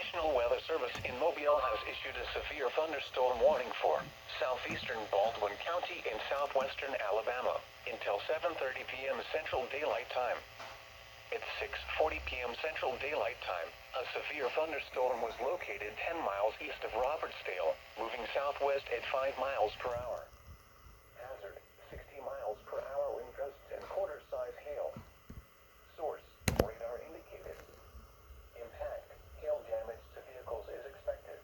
National Weather Service in Mobile has issued a severe thunderstorm warning for southeastern Baldwin County in southwestern Alabama until 7:30 p.m. Central Daylight Time. At 6:40 p.m. Central Daylight Time, a severe thunderstorm was located 10 miles east of Robertsdale, moving southwest at 5 miles per hour. Hazard, 60 miles per hour wind gusts and quarter-size hail. Source, radar indicated. Impact, hail damage to vehicles is expected.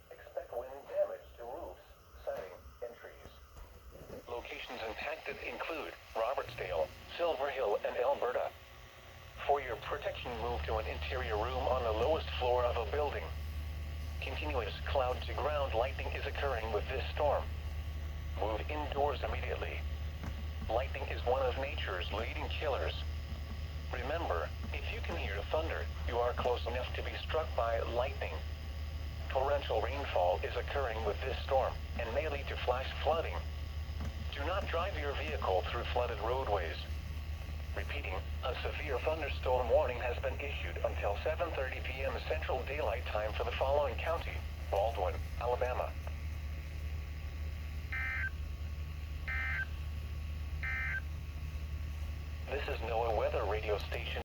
Expect wind damage to roofs, siding, and trees. Locations impacted include Robertsdale, Silver Hill, and Alberta. For your protection, move to an interior room on the lowest floor of a building. Continuous cloud-to-ground lightning is occurring with this storm. Move indoors immediately. Lightning is one of nature's leading killers. Remember, if you can hear thunder, you are close enough to be struck by lightning. Torrential rainfall is occurring with this storm and may lead to flash flooding. Do not drive your vehicle through flooded roadways. Repeating, a severe thunderstorm warning has been issued until 7:30 p.m. Central Daylight Time for the following county: Baldwin, Alabama. This is NOAA Weather Radio Station.